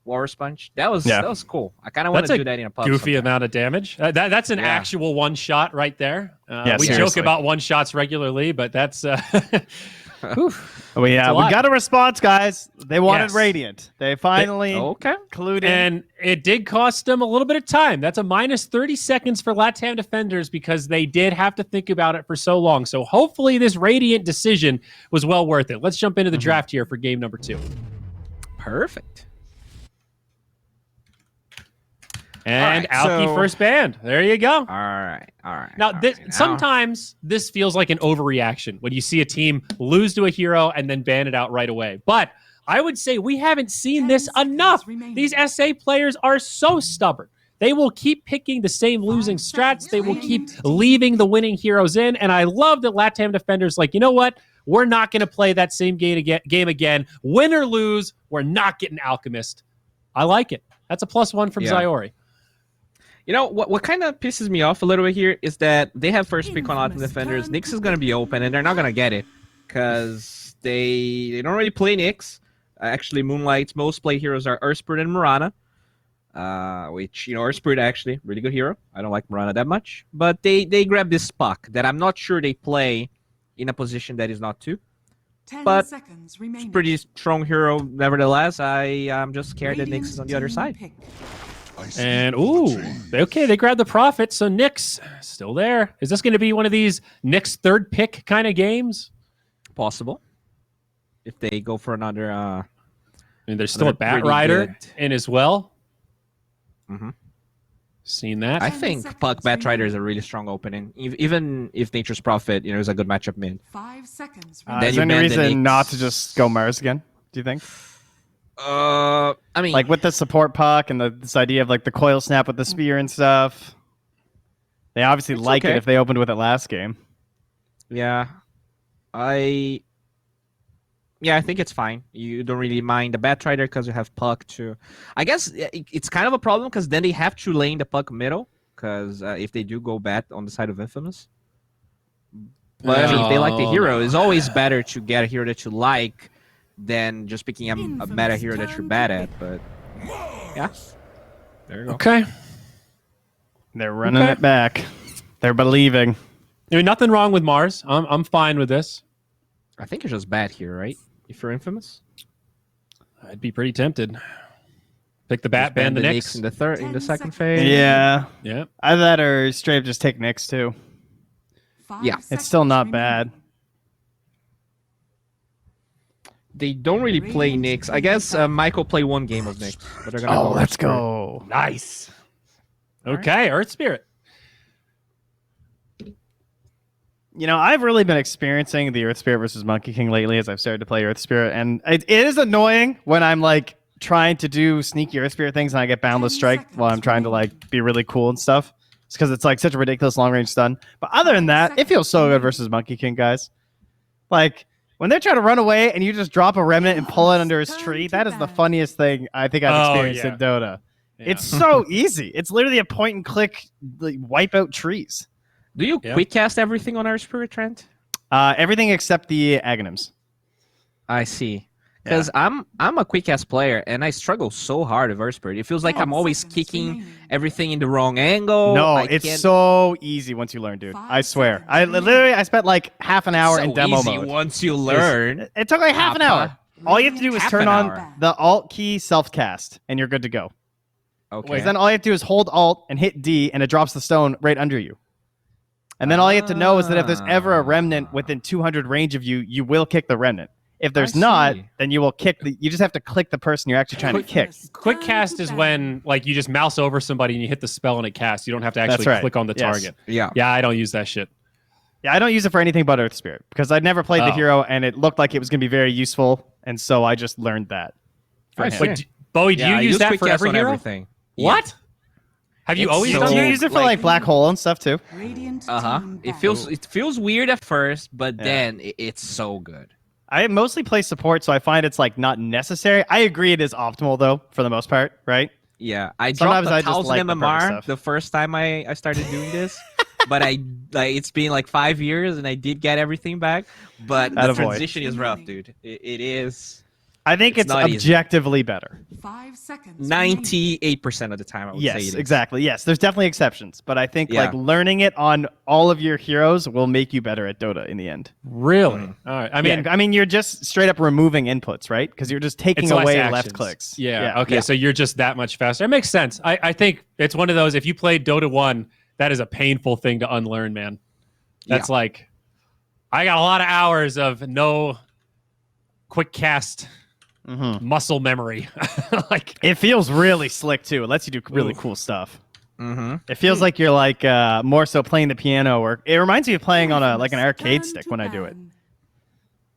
Walrus Punch. That was cool. I kind of want to do that in a pub. Goofy amount of damage. That's an actual one shot right there. We joke about one shots regularly, but that's. We got a response, guys. They wanted Radiant. They finally included. And it did cost them a little bit of time. That's a minus 30 seconds for Latam defenders because they did have to think about it for so long. So hopefully this Radiant decision was well worth it. Let's jump into the draft here for game number 2. Perfect. And Alki first banned. There you go. All right. Now, sometimes this feels like an overreaction when you see a team lose to a hero and then ban it out right away. But I would say we haven't seen this enough. These SA players are so stubborn. They will keep picking the same losing strats. They will keep leaving the winning heroes in. And I love that Latam defenders like, you know what? We're not going to play that same game again. Win or lose, we're not getting Alchemist. I like it. That's a +1 from Zyori. You know, what kind of pisses me off a little bit here is that they have first pick on Latam defenders. Nyx is going to be open, and they're not going to get it because they don't really play Nyx. Actually, Moonlight's most played heroes are Earthspirit and Mirana, which, you know, Earthspirit actually, really good hero. I don't like Mirana that much. But they grab this Puck that I'm not sure they play in a position that is not 2. But it's a pretty strong hero nevertheless. I'm just scared that Nyx is on the other side. And, they grabbed the Prophet, so Nyx still there. Is this going to be one of these Nyx third pick kind of games? Possible. If they go for another... I mean, there's still a Bat Rider in as well. Seen that. I think Puck Bat Rider is a really strong opening. Even if Nature's Prophet, you know, is a good matchup mid. 5 seconds. Is there any reason not to just go Mars again, do you think? I mean, like with the support Puck and this idea of like the coil snap with the spear and stuff. They obviously like it if they opened with it last game. Yeah, I think it's fine. You don't really mind the Bat Rider because you have Puck too. I guess it's kind of a problem because then they have to lane the Puck middle because if they do go Bat on the side of Infamous. But I mean, if they like the hero, it's always better to get a hero that you like than just picking a meta hero that you're bad at. But yeah, there you go. Okay. They're running it back. They're believing. I mean, nothing wrong with Mars. I'm fine with this. I think you're just bad here, right? If you're Infamous, I'd be pretty tempted. Pick the Bat, ban the Nyx in the second phase. Yeah. Yeah. Either that or straight up just take Nyx too. Yeah. It's still not bad. They don't really play Nyx. I guess Michael played one game of Nyx. But they're gonna go let's go. Nice. Okay, Earth Spirit. You know, I've really been experiencing the Earth Spirit versus Monkey King lately as I've started to play Earth Spirit, and it is annoying when I'm like trying to do sneaky Earth Spirit things and I get Boundless Strike while I'm trying to like be really cool and stuff. It's because it's like such a ridiculous long range stun. But other than that, it feels so good versus Monkey King, guys. Like when they're trying to run away and you just drop a remnant and pull it under his tree, that is the funniest thing I think I've experienced in Dota. Yeah. It's so easy. It's literally a point and click, like, wipe out trees. Do you quick cast everything on Earth Spirit, Trent? Everything except the Aghanims. I see. Because I'm a quick cast player and I struggle so hard with Earth Spirit. It feels like I'm always kicking everything in the wrong angle. No, it's so easy once you learn, dude. I swear. I spent like half an hour in demo mode. Once you learn. It took like half an hour. All you have to do is turn on the Alt key self-cast and you're good to go. Okay. Then all you have to do is hold Alt and hit D and it drops the stone right under you. And then all you have to know is that if there's ever a remnant within 200 range of you, you will kick the remnant. If there's not, then you will kick the... You just have to click the person you're actually trying to kick. Quick cast is when like you just mouse over somebody and you hit the spell and it casts. You don't have to actually click on the target. Yeah. Yeah, I don't use that shit. Yeah, I don't use it for anything but Earth Spirit because I'd never played the hero and it looked like it was going to be very useful. And so I just learned that. Wait, Bowie, do you use that for every hero? Everything. What? Have you always done that? Do you use it for like Black Hole and stuff too? It feels weird at first, but then it's so good. I mostly play support, so I find it's like not necessary. I agree it is optimal though, for the most part, right? Yeah, I dropped 1,000 MMR the first time I started doing this, but it's been like 5 years and I did get everything back. But the transition is rough, dude. It is. I think it's not easy. objectively better. 5 seconds. 98% of the time, I would say. Yes, It is. exactly. Yes, there's definitely exceptions, but I think Yeah. like learning it on all of your heroes will make you better at Dota in the end. Really? All right. I mean, you're just straight up removing inputs, right? Because you're just taking it's less away actions. left clicks. Yeah. Okay. So you're just that much faster. It makes sense. I think it's one of those. If you played Dota 1, that is a painful thing to unlearn, man. That's like, I got a lot of hours of no quick cast muscle memory. Like It feels really slick too. It lets you do really cool stuff. Mm-hmm. It feels like you're like more so playing the piano, or it reminds me of playing on an arcade stick when I do it.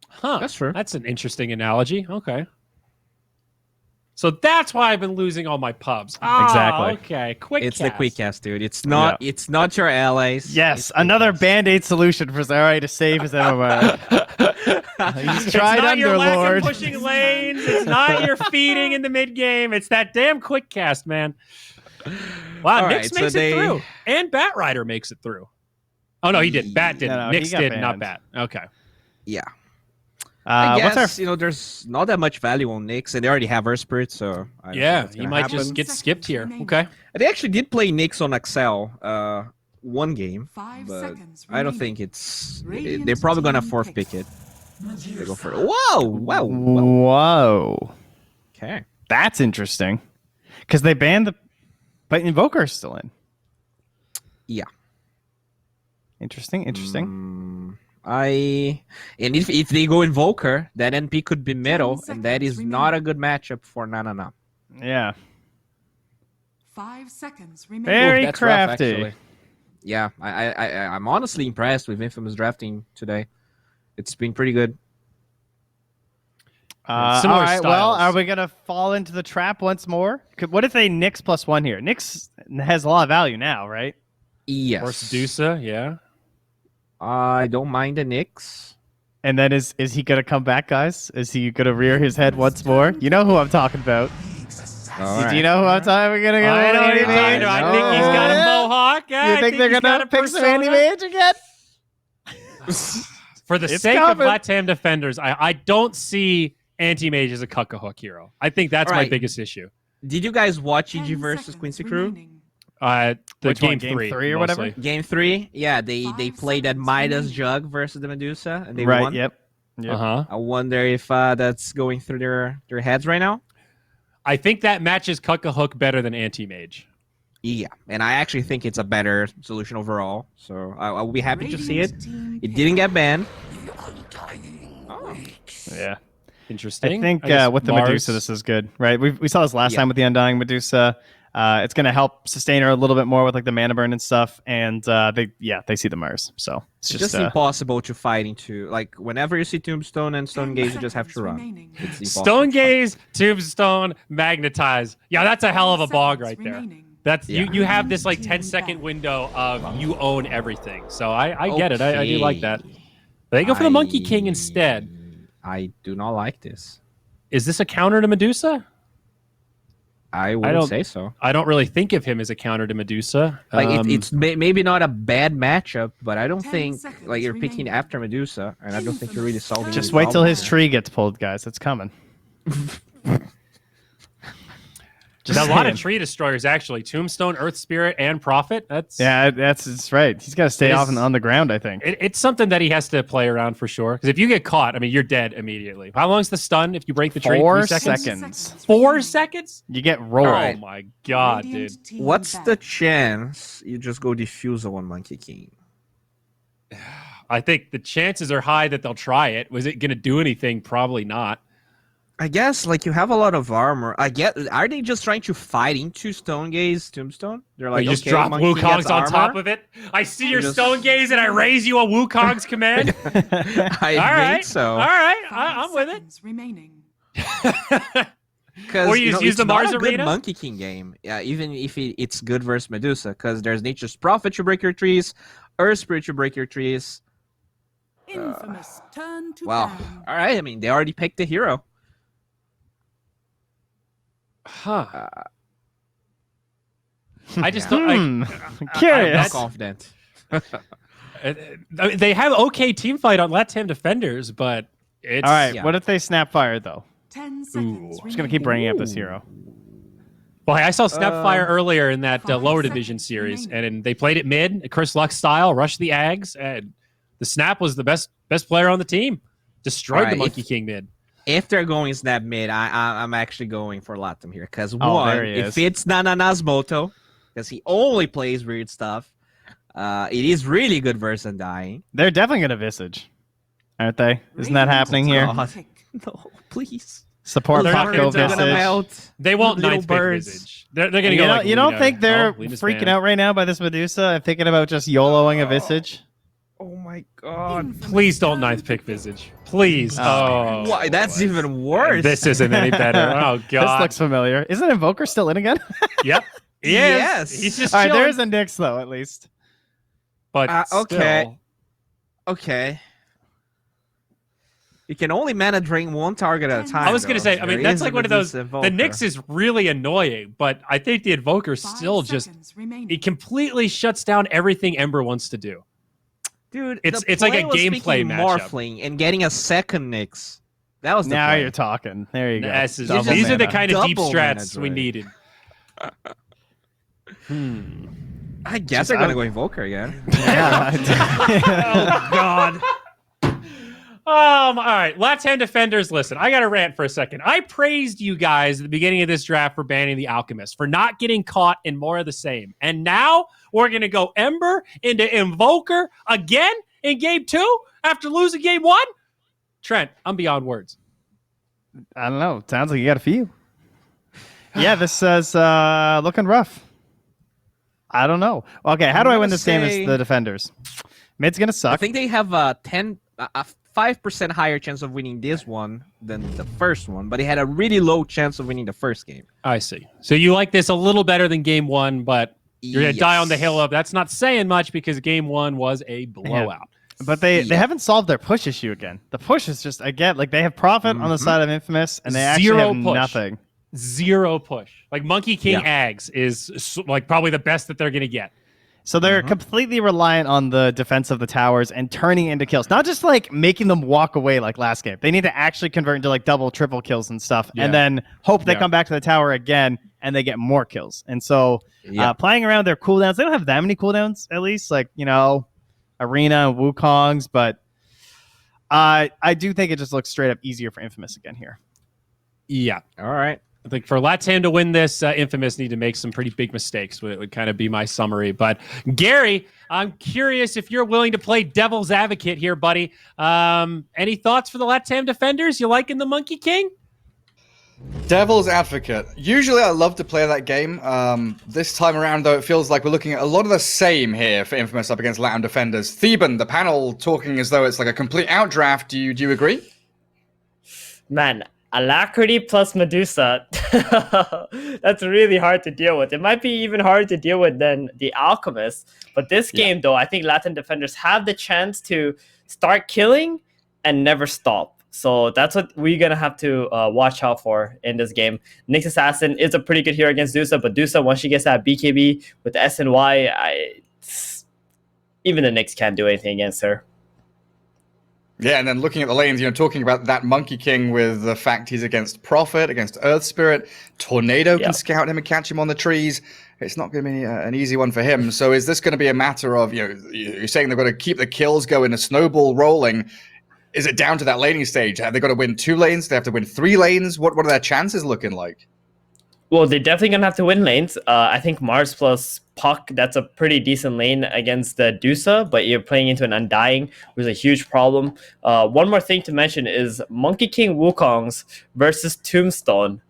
Huh. That's true. That's an interesting analogy. Okay. So that's why I've been losing all my pubs. Exactly. Okay. Quick It's cast. the quick cast, dude. It's not. Yeah. It's not your allies. Yes, It's quick another cast. band-aid solution for Zarai to save his MMR. He's tried it's not your lack Underlord. of pushing lanes. It's not your feeding in the mid game. It's that damn quick cast, man. Wow, All Nyx right, so makes they- it through, and Bat Rider makes it through. Oh no, he did. Bat didn't. No, he Nyx got did, not banned. Bat. Okay. Yeah. I What's guess our there's not that much value on Nyx, and they already have Earth Spirit, so I don't Yeah, think that's he gonna might happen. just get skipped here. Okay. They actually did play Nyx on Excel, one game, 5 but seconds I don't remaining. think it's. Radiant They're probably gonna team fourth picks. pick it. They go for it. Whoa! Wow! Whoa, Okay. that's interesting. Because they banned the, but Invoker's still in. Yeah. Interesting. And if they go Invoker, that NP could be middle, 10 and that is seconds not a good matchup for Nanana. Yeah. 5 seconds remaining. Very That's rough, crafty. actually. Yeah, I'm honestly impressed with Infamous drafting today. It's been pretty good. Similar all right. Well, styles. are we gonna fall into the trap once more? What if they Nyx +1 here? Nyx has a lot of value now, right? Yes. Or Sedusa, yeah. I don't mind the Knicks. And then is he gonna come back, guys? Is he gonna rear his head once more? You know who I'm talking about. Do you know who I'm talking? We're gonna go. I know Andy you're talking Mage? about. I think he's got a mohawk. Yeah, You I think they're he's got gonna a pick some Andy persona. Mage again? For the It's sake coming. of Latam defenders, I don't see anti-mage as a cuck-a-hook hero. I think that's my Alright. biggest issue. Did you guys watch 10 EG versus seconds Quincy Crew? remaining. The Which game one, game three, three or whatever? mostly. Game 3? Yeah, they 5 played that seconds Midas remaining. Jug versus the Medusa, and they Right. won. Yep. Uh-huh. I wonder if that's going through their heads right now. I think that matches cuck-a-hook better than anti-mage. Yeah, and I actually think it's a better solution overall. So I'll be happy to see it. Radiant team It pick. didn't get banned. Yeah. Interesting. I think guess with the Mars- Medusa, this is good, right? We saw this last Yeah. time with the Undying Medusa. It's going to help sustain her a little bit more with like the mana burn and stuff, and they see the Mars, so it's It's just just impossible to fight into. Like whenever you see Tombstone and Stone 10 Gaze, you just have to seconds run. remaining. It's impossible Stone to fight. Gaze, Tombstone, Magnetize. Yeah, that's a hell of a 5 bog seconds right there. remaining. That's Yeah. you have this like 10-second window of you own everything. So I get it. I do like that. Okay. They go for the Monkey King instead. I do not like this. Is this a counter to Medusa? I wouldn't don't- say so. I don't really think of him as a counter to Medusa. Like it's maybe not a bad matchup, but I don't 10 think seconds like you're picking remaining. after Medusa, and I don't think you're really solving. just any wait till his problem. tree gets pulled, guys. It's coming. Just a lot of saying. tree destroyers actually. Tombstone, Earth Spirit, and Prophet. That's That's right. He's got to stay It off is- on the ground, I think. It's something that he has to play around for sure. Because if you get caught, I mean, you're dead immediately. How long's the stun if you break the tree? 4 3 seconds? seconds. 4 remaining. seconds? You get rolled. Oh my god, dude. Radiant team What's back. the chance you just go Diffusal on Monkey King? I think the chances are high that they'll try it. Was it going to do anything? Probably not. I guess like you have a lot of armor. Are they just trying to fight into Stone Gaze Tombstone? They're Like like, you just okay, drop Monkey King Wukong's gets on top armor. of it. I see your just- Stone Gaze and I raise you a Wukong's command. I All right. think so. All right. 5 I'm with it. seconds remaining. Because Or you use it's the not Mars a good Arena? Monkey King game. Yeah, even if it's good versus Medusa, because there's Nature's Prophet to break your trees, Earth Spirit to break your trees. Infamous turn to Wow. ban. All right. I mean, they already picked the hero. Huh. I just don't. Hmm. I'm Curious. not confident. They have okay team fight on Latam defenders, but it's All right. Yeah. What if they snap fire though? 10 seconds. Just gonna keep bringing up this hero. Well, hey, I saw Snapfire earlier in that 5 lower seconds division series, remaining. and they played it mid, Chris Luck style, rushed the Ags, and the Snap was the best player on the team. Destroyed the Right, Monkey King mid. If they're going Snap mid, I'm actually going for Latam here. Because Oh, one, there he if is. it's Nanana's Moto, because he only plays weird stuff, it is really good versus Undying. They're definitely gonna Visage, aren't they? Isn't that happening here? God. No, please. Support They're not Paco gonna Gonna Visage. melt. They won't Little ninth pick birds. Visage. They're gonna You go don't, like you don't Lena. think they're Oh, Lena's freaking banned. out right now by this Medusa and thinking about just YOLOing a Visage? Oh my god. Please don't ninth pick Visage. Please. Oh. Why? That's even worse. This isn't any better. Oh This god. looks familiar. Isn't Invoker still in again? Yep. He is. Yes. He's just All right, chilling. there's a Nyx though, at least. But Okay. still. Okay. You can only mana drain one target at a time. I was gonna though. say, I mean, There that's is like a one of those. Medusa The Invoker. Nyx is really annoying, but I think the Invoker 5 still just seconds remaining. it completely shuts down everything Ember wants to do. Dude, It's- the it's like a play was gameplay speaking matchup. Morphling and getting a second Nyx. That was the Now play. you're talking. There you go. This is- Double these are the mana. kind of deep Double mana strats we drain. needed. I guess they're gonna go Invoker again. Yeah. Oh God. All right, Latam defenders, listen, I got to rant for a second. I praised you guys at the beginning of this draft for banning the Alchemist, for not getting caught in more of the same. And now we're going to go Ember into Invoker again in game 2 after losing game 1? Trent, I'm beyond words. I don't know. Sounds like you got a few. Yeah, this says looking rough. I don't know. Okay, how do I win this game as the defenders? Mid's gonna I suck. think they have a 5% higher chance of winning this one than the first one, but they had a really low chance of winning the first game. I see. So you like this a little better than game 1, but you're going to die on the hill of that's not saying much because game 1 was a blowout. But they Yeah. haven't solved their push issue again. The push is just again like they have profit on the side of Infamous, and they actually Zero have push. nothing. Zero push. Like Monkey King Yeah. Ags is like probably the best that they're going to get. So they're completely reliant on the defense of the towers and turning into kills, not just like making them walk away like last game. They need to actually convert into like double, triple kills and stuff, Yeah. and then hope they Yeah. come back to the tower again and they get more kills. And so playing around their cooldowns, they don't have that many cooldowns, at least like Arena and Wukong's, but I do think it just looks straight up easier for Infamous again here. Yeah. All right. I think for Latam to win this, Infamous need to make some pretty big mistakes. Would kind of be my summary. But Gary, I'm curious if you're willing to play devil's advocate here, buddy. Any thoughts for the Latam defenders? You liking the Monkey King? Devil's Advocate. Usually I love to play that game. This time around, though, it feels like we're looking at a lot of the same here for Infamous up against Latam defenders. Theben, the panel talking as though it's like a complete outdraft. Do you agree? Man, Alacrity plus Medusa. That's really hard to deal with. It might be even harder to deal with than the Alchemist. But this game, though, I think Latin defenders have the chance to start killing and never stop. So that's what we're going to have to watch out for in this game. Nyx Assassin is a pretty good hero against Dusa, but Dusa, once she gets that BKB with the S and Y, even the Nyx can't do anything against her. Yeah, and then looking at the lanes, talking about that Monkey King with the fact he's against Prophet, against Earth Spirit, Tornado can scout him and catch him on the trees. It's not going to be an easy one for him. So is this going to be a matter of, you're saying they've got to keep the kills going, a snowball rolling. Is it down to that laning stage? Have they got to win 2 lanes? Do they have to win 3 lanes? What are their chances looking like? Well, they're definitely going to have to win lanes. I think Mars plus Puck, that's a pretty decent lane against the Dusa, but you're playing into an Undying, which is a huge problem. One more thing to mention is Monkey King Wukong's versus Tombstone.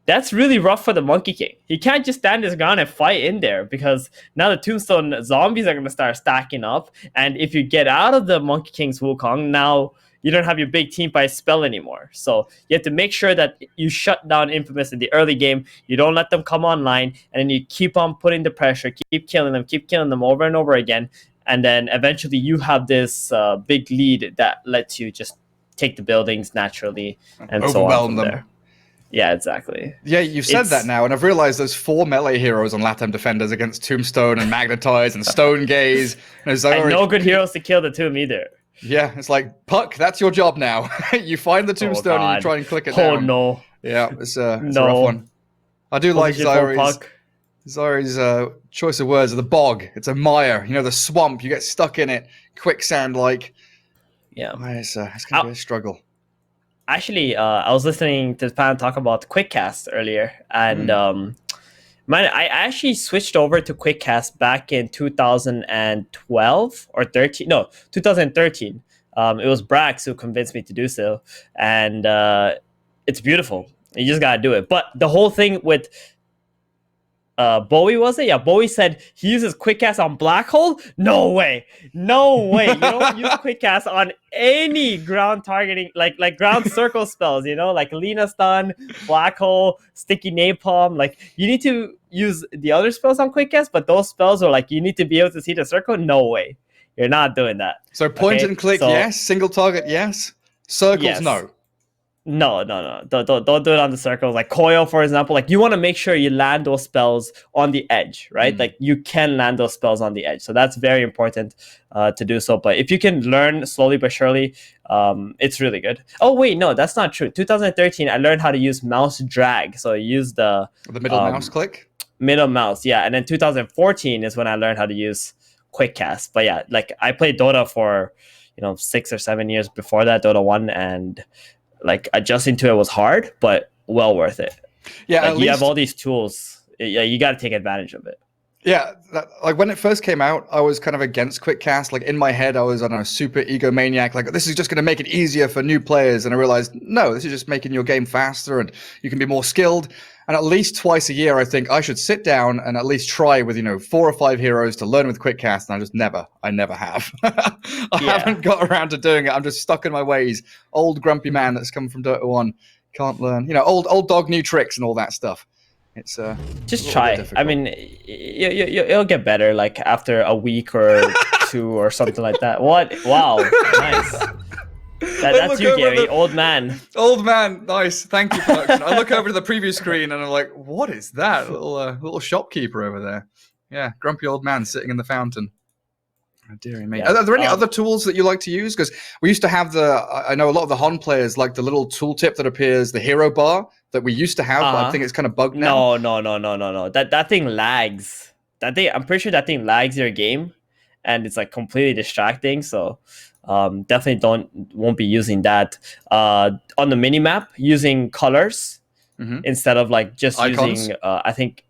That's really rough for the Monkey King. He can't just stand his ground and fight in there because now the Tombstone zombies are going to start stacking up. And if you get out of the Monkey King's Wukong, now you don't have your big team by spell anymore. So you have to make sure that you shut down Infamous in the early game. You don't let them come online, and then you keep on putting the pressure, keep killing them over and over again. And then eventually you have this big lead that lets you just take the buildings naturally and so on Overwhelm from them. there. Yeah, exactly. Yeah, you've said that now, and I've realized there's 4 melee heroes on Latam defenders against Tombstone and Magnetize and Stone Gaze. And And no good heroes to kill the tomb either. Yeah, it's like, Puck, that's your job now. You find the tombstone and you God. try and click it Oh down. no. Yeah, it's a rough No. one. I do like Position for Zyri's Puck. choice of words. The bog. It's a mire. You know, the swamp. You get stuck in it. Quicksand like. Yeah. It's going to be a struggle. Actually, I was listening to Pan talk about Quickcast earlier, and I actually switched over to Quickcast back in 2012 or 13. No, 2013. It was Brax who convinced me to do so, and it's beautiful. You just gotta do it. But the whole thing with Bowie, was it? Yeah, Bowie said he uses Quickcast on Black Hole. No way, no way. You don't use Quickcast on any ground targeting, like ground circle spells. You know, like Lena Stun, Black Hole, Sticky Napalm. Like you need to use the other spells on Quickcast, but those spells are like you need to be able to see the circle. No way, you're not doing that. So point and click, yes. Single target, yes. Circles, yes. no. No. Don't do it on the circles. Like Coil, for example, like you want to make sure you land those spells on the edge, right? Like you can land those spells on the edge. So that's very important to do so. But if you can learn slowly but surely, it's really good. Oh, wait, no, that's not true. 2013, I learned how to use mouse drag. So I used the middle mouse click? Middle mouse, yeah. And then 2014 is when I learned how to use Quickcast. But yeah, like I played Dota for, 6 or 7 years before that, Dota 1, and like adjusting to it was hard, but well worth it. Yeah, like, you have all these tools. Yeah, you got to take advantage of it. Yeah, like when it first came out, I was kind of against Quickcast. Like in my head, I was on a super egomaniac. Like this is just going to make it easier for new players, and I realized no, this is just making your game faster, and you can be more skilled. And at least twice a year, I think I should sit down and at least try with 4 or 5 heroes to learn with Quickcast. And I never have. I haven't got around to doing it. I'm just stuck in my ways. Old grumpy man that's come from Dota 1 can't learn. Old dog, new tricks, and all that stuff. It's just try. I mean, it'll get better like after a week or 2 or something like that. What? Wow, nice. That's you, Gary. Old man. Old man. Nice. Thank you, production. I look over to the preview screen and I'm like, what is that? Little shopkeeper over there. Yeah, grumpy old man sitting in the fountain. Oh, dearie me. Are there any other tools that you like to use? Because we used to have I know a lot of the Hon players like the little tooltip that appears, the hero bar that we used to have, but I think it's kind of bugged now. No. That thing lags. I'm pretty sure that thing lags your game, and it's like completely distracting. So definitely won't be using that. On the minimap, using colors instead of like just icons. Using I think.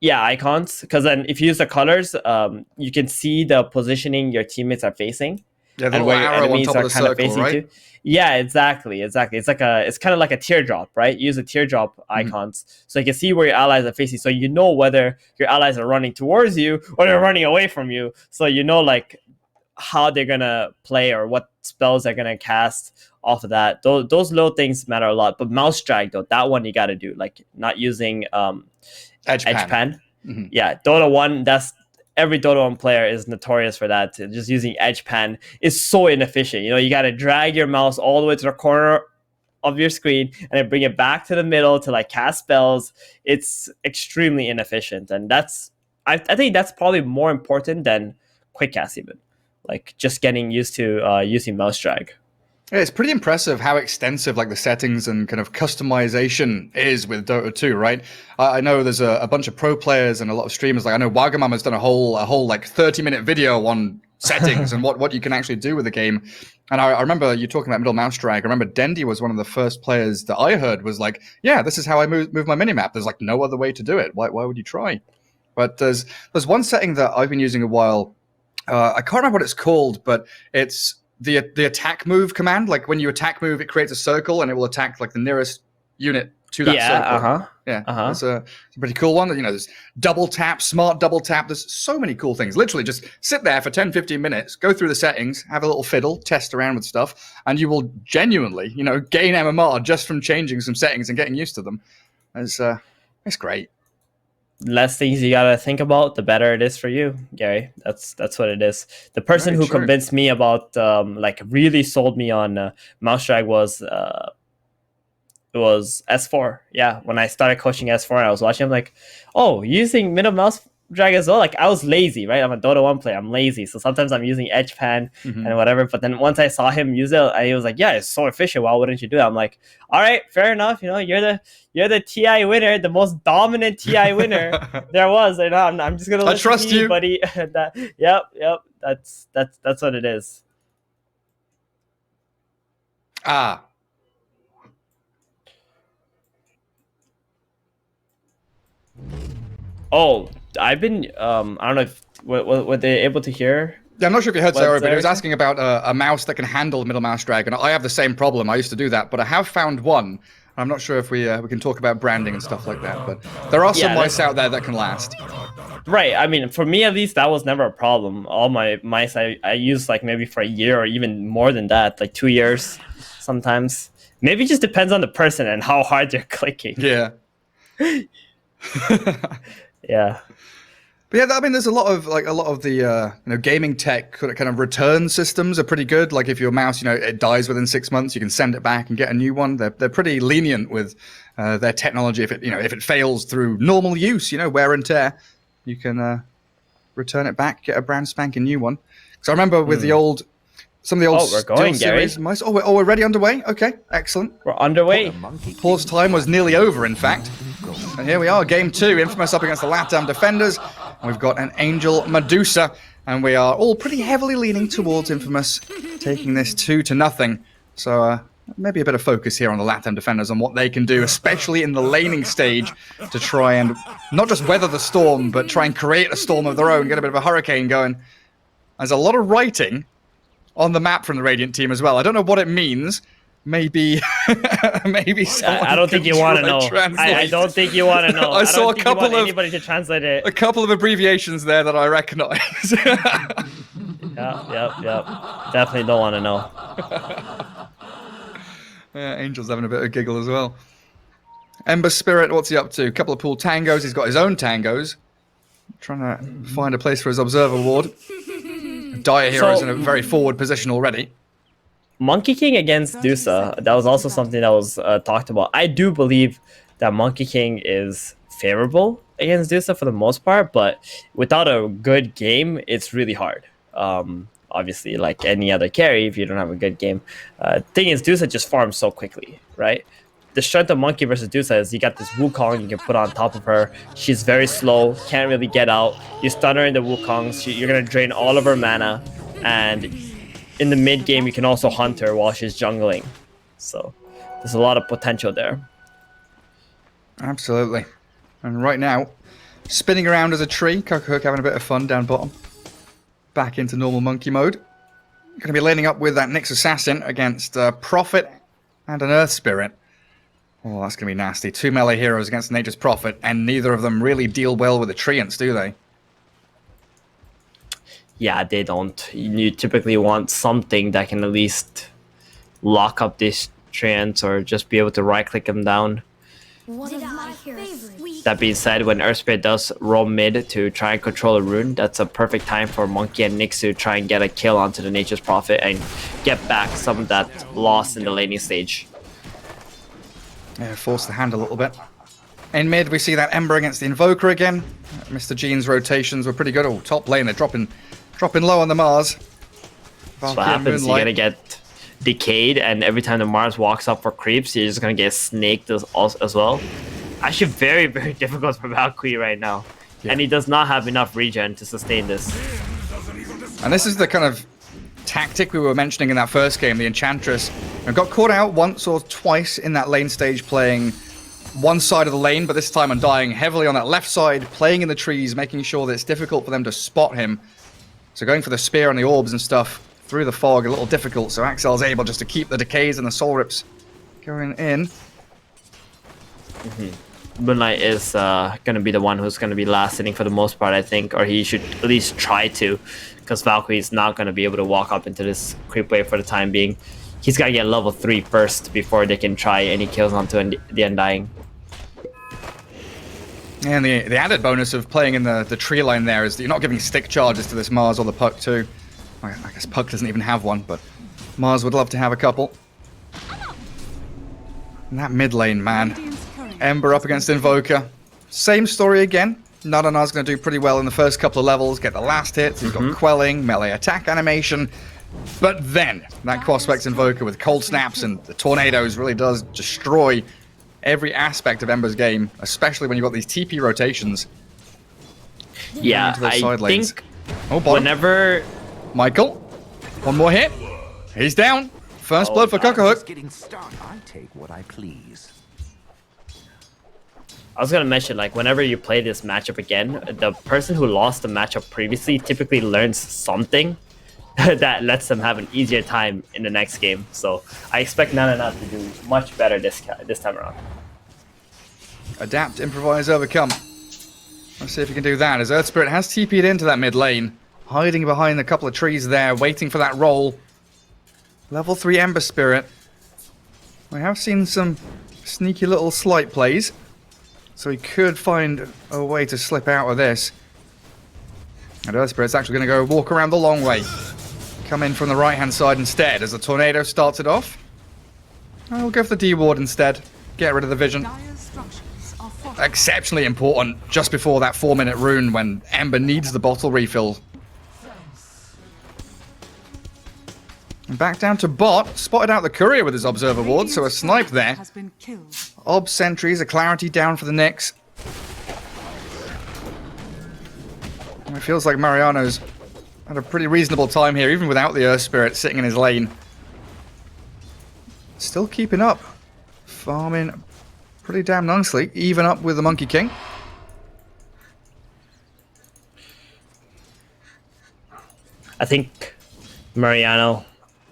Yeah, icons. Because then if you use the colors, you can see the positioning your teammates are facing. Yeah, the and where your enemies on top are of the kind circle, of facing right? to. Yeah, exactly. It's kind of like a teardrop, right? Use the teardrop icons so you can see where your allies are facing. So you know whether your allies are running towards you or they're running away from you. So you know like how they're gonna play or what spells they're gonna cast off of that. Those little things matter a lot. But mouse drag though, that one you got to do. Like not using Edge pan. Yeah, Dota 1, every Dota 1 player is notorious for that. Just using Edge pan is so inefficient. You got to drag your mouse all the way to the corner of your screen and then bring it back to the middle to like cast spells. It's extremely inefficient. And I think that's probably more important than Quickcast even. Like just getting used to using mouse drag. Yeah, it's pretty impressive how extensive like the settings and kind of customization is with Dota 2, right? I know there's a bunch of pro players and a lot of streamers. Like I know Wagamam has done a whole like 30-minute video on settings and what you can actually do with the game. And I remember you talking about middle mouse drag. I remember Dendy was one of the first players that I heard was like, yeah, this is how I move my minimap. There's like no other way to do it. Why would you try? But there's one setting that I've been using a while. I can't remember what it's called, but it's the attack move command. Like when you attack move, it creates a circle and it will attack like the nearest unit to that circle. It's a pretty cool one. There's double tap, smart double tap. There's so many cool things. Literally just sit there for 10-15 minutes, go through the settings, have a little fiddle, test around with stuff, and you will genuinely, gain MMR just from changing some settings and getting used to them. It's great. Less things you gotta think about, the better it is for you, Gary. That's what it is. The person who convinced me about like really sold me on mouse drag was S4. Yeah, when I started coaching S4 and I was watching, I'm like, oh, using middle mouse drag as well. Like I was lazy, right? I'm a Dota 1 player. I'm lazy, so sometimes I'm using edge pan and whatever. But then once I saw him use it, I was like, yeah, it's so efficient. Why wouldn't you do it? I'm like, all right, fair enough. You know, you're the TI winner, the most dominant TI winner there was. You know, I'm just gonna listen trust to you, buddy. Yep. That's what it is. Ah. Oh, I've been I don't know if were they able to hear. Yeah, I'm not sure if you heard What's Sarah, but he was Ericsson? asking about a mouse that can handle middle mouse drag, and I have the same problem. I used to do that, but I have found one. I'm not sure if we can talk about branding and stuff like that, but there are some Yeah, mice out there that can last. Right. I mean, for me at least, that was never a problem. All my mice I used like maybe for a year or even more than that, like 2 years sometimes. Maybe it just depends on the person and how hard they're clicking. Yeah. Yeah. But yeah, I mean, there's a lot of the gaming tech kind of return systems are pretty good. Like if your mouse, it dies within 6 months, you can send it back and get a new one. They're pretty lenient with their technology. If it fails through normal use, wear and tear, you can return it back, get a brand spanking new one. Because I remember with some of the old we're going, series mice. Oh, we're already underway. Okay, excellent. We're underway. Pause time was nearly over, in fact. And here we are, game 2, Infamous up against the Latam defenders. And we've got an Angel Medusa, and we are all pretty heavily leaning towards Infamous, taking this 2-0. So maybe a bit of focus here on the Latam defenders on what they can do, especially in the laning stage, to try and not just weather the storm, but try and create a storm of their own, get a bit of a hurricane going. There's a lot of writing on the map from the Radiant team as well. I don't know what it means. Maybe I don't think you want to know. I don't think you want to know. I saw a couple of anybody to translate it. a couple of abbreviations there that I recognize. Yep. Definitely don't want to know. Yeah, Angel's having a bit of a giggle as well. Ember Spirit, what's he up to? A couple of pool tangos. He's got his own tangos. Trying to find a place for his Observer Ward. Dire Hero's in a very forward position already. Monkey King against Dusa, that was also something that was talked about. I do believe that Monkey King is favorable against Dusa for the most part, but without a good game, it's really hard. Obviously, like any other carry, if you don't have a good game. Thing is, Dusa just farms so quickly, right? The strength of Monkey versus Dusa is you got this Wukong you can put on top of her. She's very slow, can't really get out. You stun her in the Wukongs, you're going to drain all of her mana, and in the mid game, you can also hunt her while she's jungling. So there's a lot of potential there. Absolutely. And right now, spinning around as a tree, Cocohook having a bit of fun down bottom. Back into normal monkey mode. Going to be laning up with that Nyx Assassin against Prophet and an Earth Spirit. Oh, that's going to be nasty. 2 melee heroes against Nature's Prophet, and neither of them really deal well with the Treants, do they? Yeah, they don't. You typically want something that can at least lock up these treants or just be able to right-click them down. That being said, when Earth Spirit does roll mid to try and control a rune, that's a perfect time for Monkey and Nyx to try and get a kill onto the Nature's Prophet and get back some of that loss in the laning stage. Yeah, force the hand a little bit. In mid, we see that Ember against the Invoker again. Mr. Gene's rotations were pretty good. Oh, top lane, they're dropping low on the Mars. That's what happens. You're gonna get decayed, and every time the Mars walks up for creeps, you're just gonna get snaked as well. Actually, very, very difficult for Valkyrie right now. Yeah. And he does not have enough regen to sustain this. And this is the kind of tactic we were mentioning in that first game, the Enchantress. And got caught out once or twice in that lane stage playing one side of the lane, but this time I'm dying heavily on that left side, playing in the trees, making sure that it's difficult for them to spot him. So going for the spear and the orbs and stuff through the fog, a little difficult, so Axel's able just to keep the decays and the soul rips going in. Moonlight is going to be the one who's going to be last sitting for the most part, I think, or he should at least try to, because Valkyrie is not going to be able to walk up into this creep wave for the time being. He's got to get level 3 first before they can try any kills onto the Undying. And the added bonus of playing in the tree line there is that you're not giving stick charges to this Mars or the Puck too. I guess Puck doesn't even have one, but Mars would love to have a couple. And that mid lane, man. Ember up against Invoker. Same story again. Nanana's going to do pretty well in the first couple of levels, get the last hits. He's got quelling, melee attack animation. But then, that Crosspex Invoker with cold snaps and the tornadoes really does destroy every aspect of Ember's game, especially when you've got these TP rotations. Yeah, into those I side lanes. think Oh, bottom. whenever... Michael, one more hit. He's down. First blood for Cocohook. Getting started. I take what I please. I was gonna mention, like, whenever you play this matchup again, the person who lost the matchup previously typically learns something that lets them have an easier time in the next game. So I expect Nanana to do much better this time around. Adapt, improvise, overcome. Let's see if he can do that, as Earth Spirit has TP'd into that mid lane, hiding behind a couple of trees there, waiting for that roll. Level 3 Ember Spirit. We have seen some sneaky little slight plays, so he could find a way to slip out of this. And Earth Spirit's actually going to go walk around the long way. Come in from the right-hand side instead, as the tornado starts it off. I'll go for the D-Ward instead. Get rid of the vision. Dire's structures are fortified. Exceptionally important just before that 4-minute rune when Ember needs the bottle refill. And back down to bot. Spotted out the courier with his Observer Ward, so a snipe there. Has been killed. Ob sentries, a clarity down for the Nyx. And it feels like Mariano's had a pretty reasonable time here, even without the Earth Spirit sitting in his lane. Still keeping up. Farming pretty damn nicely, even up with the Monkey King. I think Mariano,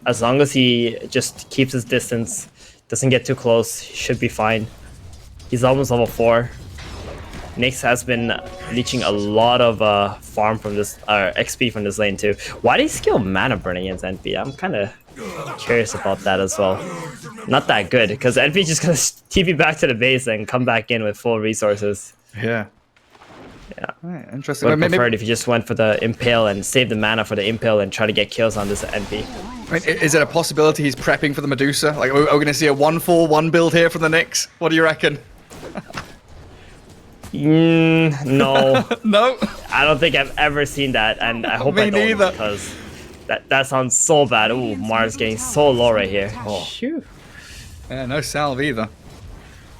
as long as he just keeps his distance, doesn't get too close, he should be fine. He's almost level 4. Nyx has been leeching a lot of farm from this, XP from this lane too. Why do you skill mana burn against NP? I'm kind of curious about that as well. Not that good, because NP just gonna TP back to the base and come back in with full resources. Yeah. Yeah. Right, interesting. Would Well, have preferred if you just went for the Impale and saved the mana for the Impale and try to get kills on this NP. Is it a possibility he's prepping for the Medusa? Like, we're going to see a 1-4-1 build here from the Nyx? What do you reckon? No. No? I don't think I've ever seen that, and I hope Me I don't, neither. because that sounds so bad. Ooh, Mars getting so low right here. Oh. Phew. Yeah, no salve either.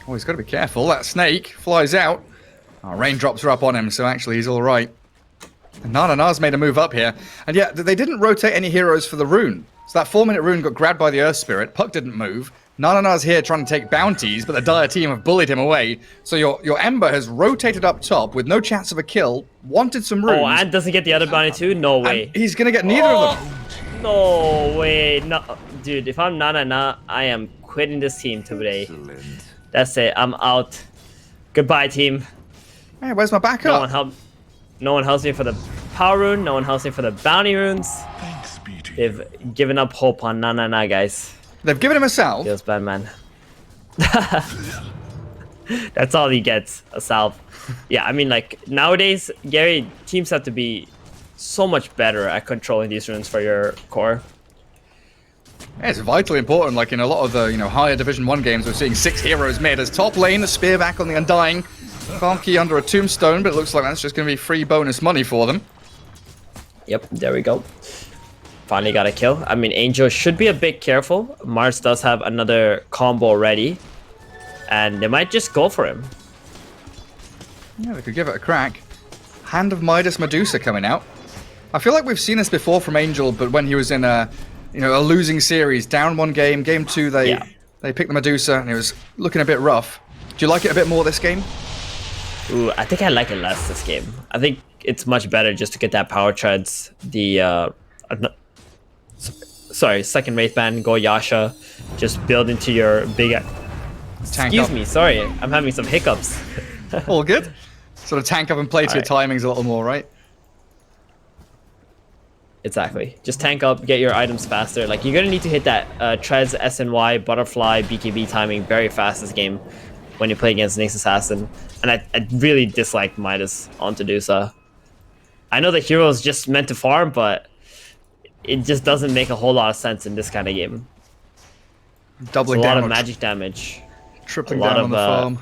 Oh, he's got to be careful. That snake flies out. Oh, raindrops are up on him, so actually he's all right. And Nanana's made a move up here. And yeah, they didn't rotate any heroes for the rune. So that 4-minute rune got grabbed by the Earth Spirit. Puck didn't move. Nanana's here trying to take bounties, but the Dire team have bullied him away. So your Ember has rotated up top with no chance of a kill, wanted some runes. Oh, and doesn't get the other bounty too? No way. And he's going to get neither of them. No way. No, dude, if I'm Nanana, I am quitting this team today. That's it. I'm out. Goodbye, team. Hey, where's my backup? No one helps me for the power rune. No one helps me for the bounty runes. They've given up hope on Nanana, guys. They've given him a salve. Feels bad, man. That's all he gets, a salve. Yeah, I mean, like, nowadays, Gary, teams have to be so much better at controlling these runes for your core. Yeah, it's vitally important. Like in a lot of the higher Division 1 games, we're seeing 6 heroes mid as top lane, a spear back on the Undying. Falky under a tombstone, but it looks like that's just going to be free bonus money for them. Yep, there we go. Finally got a kill. I mean, Angel should be a bit careful. Mars does have another combo ready, and they might just go for him. Yeah, they could give it a crack. Hand of Midas Medusa coming out. I feel like we've seen this before from Angel, but when he was in a losing series, down 1 game, game 2 they picked the Medusa, and it was looking a bit rough. Do you like it a bit more this game? Ooh, I think I like it less this game. I think it's much better just to get that power treads. The second Wraith Band, go Yasha, just build into your big. Excuse me, sorry, I'm having some hiccups. All good. Sort of tank up and play to your timings a little more, right? Exactly. Just tank up, get your items faster. Like, you're gonna need to hit that treads, SNY, butterfly, BKB timing very fast this game when you play against Nyx Assassin. And I really dislike Midas on Medusa. I know the hero is just meant to farm, but it just doesn't make a whole lot of sense in this kind of game. Doubling it's a down lot of on magic damage. tripling down on the farm.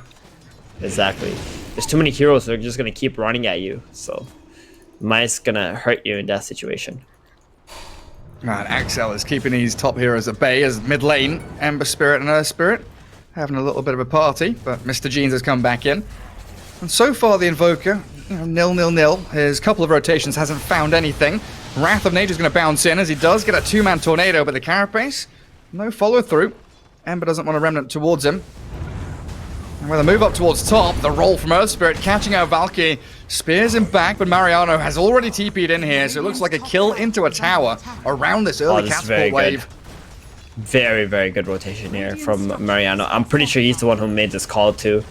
Exactly. there's too many heroes that are just gonna keep running at you. So Mai's gonna hurt you in that situation. Man, Axel is keeping these top heroes at bay as mid lane. Ember Spirit and Earth Spirit having a little bit of a party, but Mr. Jeans has come back in. And so far the Invoker, 0-0-0. His couple of rotations hasn't found anything. Wrath of Nature's going to bounce in as he does get a 2-man tornado, but the Carapace, no follow through. Ember doesn't want a remnant towards him. And with a move up towards top, the roll from Earth Spirit catching out Valkyrie, spears him back, but Mariano has already TP'd in here, so it looks like a kill into a tower around this early catapult wave. Very, very good rotation here from Mariano. I'm pretty sure he's the one who made this call too.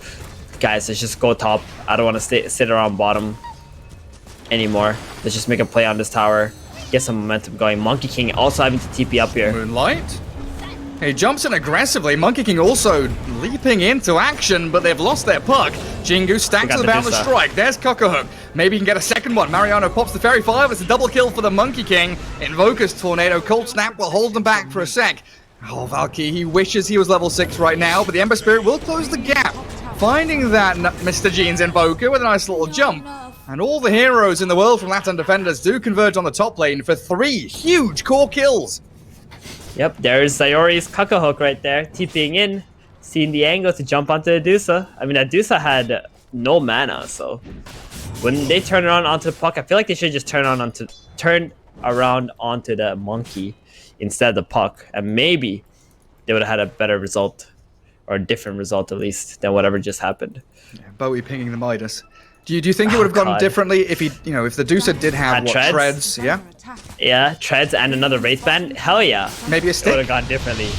Guys, let's just go top. I don't want to sit around bottom anymore. Let's just make a play on this tower. Get some momentum going. Monkey King also having to TP up here. Moonlight. He jumps in aggressively. Monkey King also leaping into action, but they've lost their puck. Jingu stacks the boundless strike. There's Cockhook. Maybe he can get a second one. Mariano pops the Fairy 5. It's a double kill for the Monkey King. Invoker's Tornado. Cold Snap will hold them back for a sec. Oh, Valky, he wishes he was level 6 right now, but the Ember Spirit will close the gap. Finding that Mr. Jeans Invoker with a nice little jump. And all the heroes in the world from Latam defenders do converge on the top lane for 3 huge core kills. Yep, there's Sayori's Cockhook right there, TPing in, seeing the angle to jump onto Adusa. I mean, Adusa had no mana, so when they turn around onto the puck, I feel like they should just turn around onto the monkey instead of the puck, and maybe they would have had a better result, or a different result at least, than whatever just happened. Yeah, Bowie pinging the Midas. Do you think it would have gone differently if he, if the Dusa did have treads? Yeah. Yeah, treads and another Wraith Band. Hell yeah. Maybe a stick. It would have gone differently.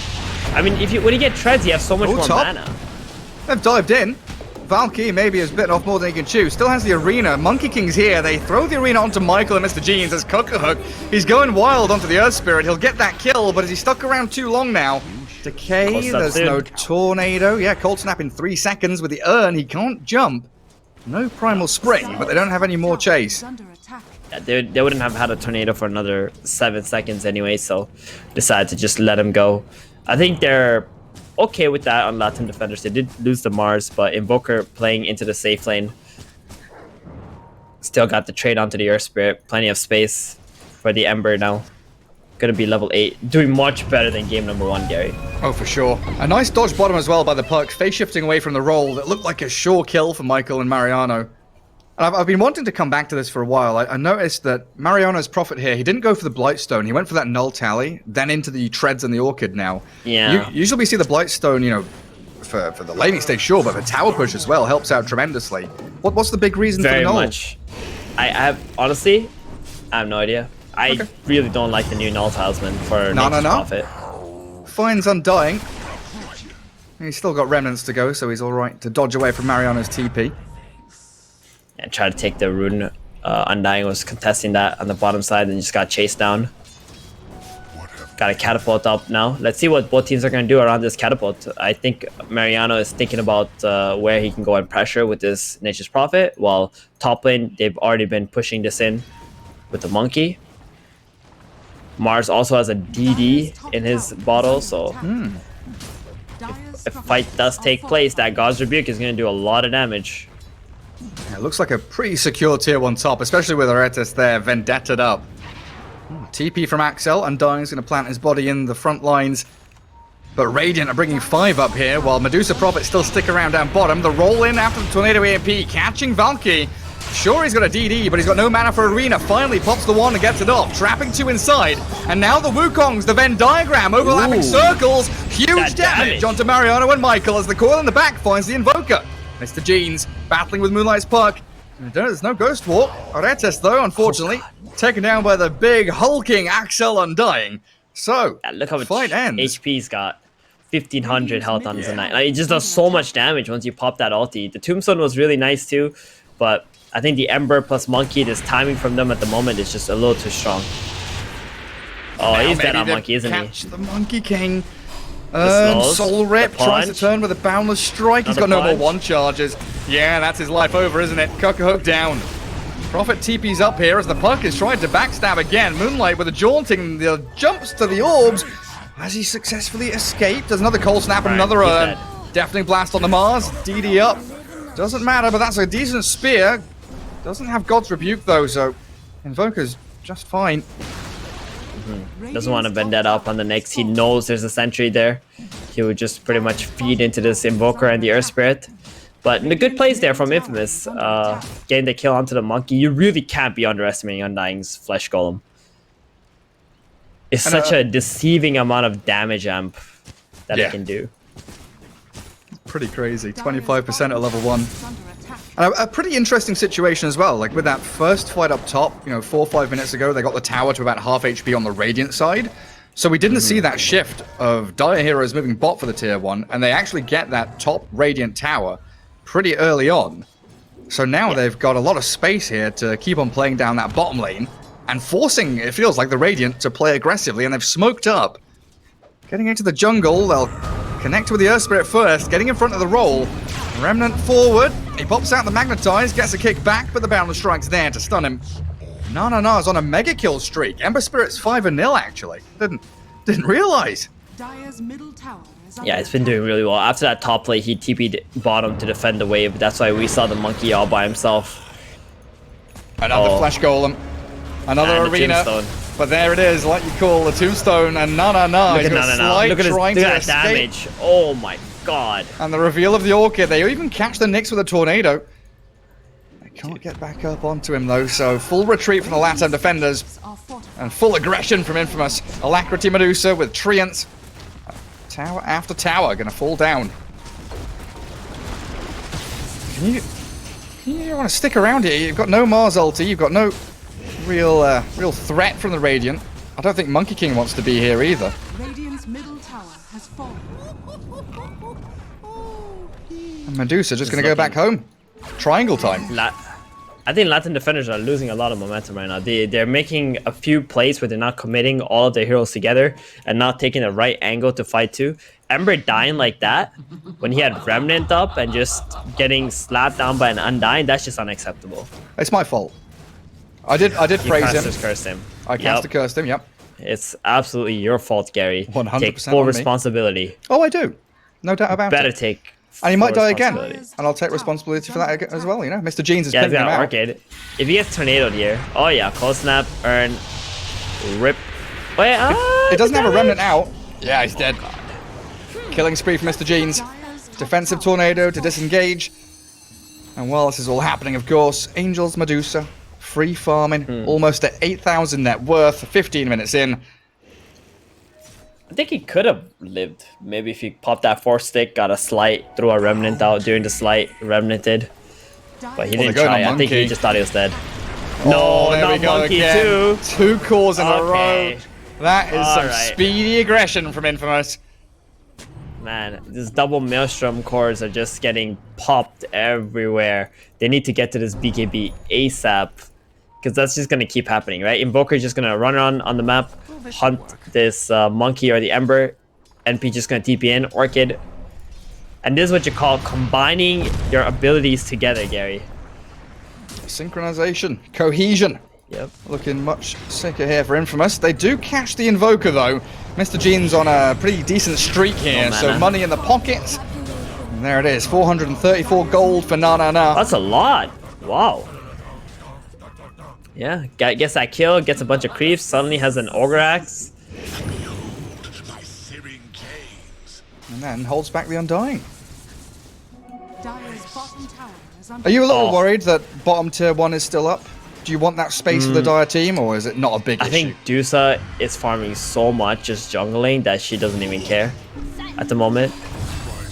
I mean, when you get treads, you have so much more mana. They've dived in. Valky maybe has bitten off more than he can chew. Still has the arena. Monkey King's here. They throw the arena onto Michael and Mr. Jeans as Cockhook. He's going wild onto the Earth Spirit. He'll get that kill, but is he stuck around too long now? Decay, there's no tornado. Yeah, Cold Snap in 3 seconds with the urn. He can't jump. No Primal Spring, but they don't have any more chase. Yeah, they wouldn't have had a tornado for another 7 seconds anyway, so decided to just let him go. I think they're okay with that on Latam defenders. They did lose the Mars, but Invoker playing into the safe lane. Still got the trade onto the Earth Spirit. Plenty of space for the Ember now. Gonna be level 8. Doing much better than game number 1, Gary. Oh, for sure. A nice dodge bottom as well by the puck. Face shifting away from the roll. That looked like a sure kill for Michael and Mariano. And I've been wanting to come back to this for a while. I noticed that Mariano's Prophet here, he didn't go for the Blightstone. He went for that Null Tally, then into the Treads and the Orchid now. Yeah. Usually we see the Blightstone, for the laning stage, sure, but the tower push as well helps out tremendously. What's the big reason for the Null? Very much. Honestly, I have no idea. I really don't like the new Null Talisman for Nature's Prophet. Finds Undying. He's still got remnants to go, so he's alright to dodge away from Mariano's TP. And try to take the rune. Undying was contesting that on the bottom side and just got chased down. Got a catapult up now. Let's see what both teams are going to do around this catapult. I think Mariano is thinking about where he can go and pressure with this Nature's Prophet, while top lane, they've already been pushing this in with the Monkey. Mars also has a DD in his bottle, so if a fight does take place, that God's Rebuke is going to do a lot of damage. Yeah, it looks like a pretty secure tier 1 top, especially with Aretas there, Vendetta'd up. TP from Axel, Undying's going to plant his body in the front lines. But Radiant are bringing 5 up here, while Medusa Prophet still stick around down bottom. The roll in after the Tornado EMP, catching Valky. Sure, he's got a DD, but he's got no mana for Arena. Finally pops the 1 and gets it off, trapping 2 inside. And now the Wukongs, the Venn diagram, overlapping circles. Huge damage onto Mariano and Michael as the coil in the back finds the Invoker. Mr. Jeans battling with Moonlight's puck. There's no Ghost Walk. Aretas, though, unfortunately, taken down by the big hulking Axel Undying. So, look how much fight ends. HP's got. 1500 health on his Knight. Like, it just does so much damage once you pop that ulti. The Tombstone was really nice too, but I think the Ember plus Monkey, this timing from them at the moment is just a little too strong. Oh, now he's dead on Monkey, isn't he? Catch the Monkey King. Soul Rip tries to turn with a boundless strike. He's got no more 1 charges. Yeah, that's his life over, isn't it? Cockhook down. Prophet TP's up here as the puck is trying to backstab again. Moonlight with a jaunting, the jumps to the orbs. Has he successfully escaped? There's another Cold Snap and another Deafening Blast on the Mars. DD up. Doesn't matter, but that's a decent spear. Doesn't have God's Rebuke, though, so Invoker's just fine. Doesn't want to bend that up on the next. He knows there's a sentry there. He would just pretty much feed into this Invoker and the Earth Spirit. But the good plays there from Infamous. Getting the kill onto the Monkey. You really can't be underestimating Undying's Flesh Golem. It's such a deceiving amount of damage amp that it can do. Pretty crazy. 25% at level 1. And a pretty interesting situation as well. Like with that first fight up top, 4 or 5 minutes ago, they got the tower to about half HP on the Radiant side. So we didn't see that shift of Dire Heroes moving bot for the tier 1, and they actually get that top Radiant tower pretty early on. So now they've got a lot of space here to keep on playing down that bottom lane and forcing, it feels like, the Radiant to play aggressively, and they've smoked up. Getting into the jungle, they'll connect with the Earth Spirit first, getting in front of the roll. Remnant forward, he pops out the Magnetize, gets a kick back, but the Boundless Strike's there to stun him. Nana's on a mega kill streak. Ember Spirit's 5-0 actually. Didn't realize. Dire's middle tower is Yeah, it's been doing really well. After that top play, he TP'd bottom to defend the wave. That's why we saw the Monkey all by himself. Another Flash Golem. Another arena. But there it is, like you call the Tombstone, and Nana. Look at Nana. Look at that damage. Oh my god. And the reveal of the Orchid. They even catch the Nyx with a tornado. They can't get back up onto him though, so full retreat from the Latam defenders. And full aggression from Infamous. Alacrity Medusa with Treants. Tower after tower gonna fall down. You want to stick around here? You've got no Mars ulti, you've got no real threat from the Radiant. I don't think Monkey King wants to be here either. Radiant's middle tower has fallen. And Medusa just gonna go back home. Triangle time. I think Latin defenders are losing a lot of momentum right now. They're making a few plays where they're not committing all of their heroes together and not taking the right angle to fight to. Ember dying like that when he had Remnant up and just getting slapped down by an Undying, that's just unacceptable. It's my fault. I did praise him. Cursed him. I cast a cursed him, yep. It's absolutely your fault, Gary. 100% Take full responsibility. Oh, I do. No doubt about Better it. take And he might die again. responsibility. And I'll take responsibility for that as well, Mr. Jeans is Yeah, he's pinning him got out. Arcade. If he gets tornadoed here, oh yeah, close snap, earn, rip. Wait, It doesn't have a remnant out. Yeah, he's dead. Killing spree for Mr. Jeans. Defensive tornado to disengage. And while this is all happening, of course, Angel's Medusa, free farming, almost at 8,000 net worth, 15 minutes in. I think he could have lived. Maybe if he popped that force stick, got a slight, threw a remnant out during the slight, remnanted. But he didn't try. I think he just thought he was dead. Oh, No, there not we go Monkey again. too. 2 calls in a row. Okay. That is some Alright. speedy aggression from Infamous. Man, these double Maelstrom cores are just getting popped everywhere. They need to get to this BKB ASAP. Because that's just going to keep happening, right? Invoker is just going to run around on the map, hunt this Monkey or the Ember. NP just going to TP in, Orchid. And this is what you call combining your abilities together, Gary. Synchronization. Cohesion. Yep. Looking much sicker here for Infamous. They do catch the Invoker, though. Mr. Jean's on a pretty decent streak here, so money in the pockets. And there it is, 434 gold for Nana. That's a lot. Wow. Yeah, gets that kill, gets a bunch of creeps, suddenly has an Ogre Axe. And then holds back the Undying. Dire's bottom tower is under Are you a little worried that bottom tier 1 is still up? Do you want that space for the Dire team, or is it not a big issue? I think Dusa is farming so much just jungling that she doesn't even care at the moment.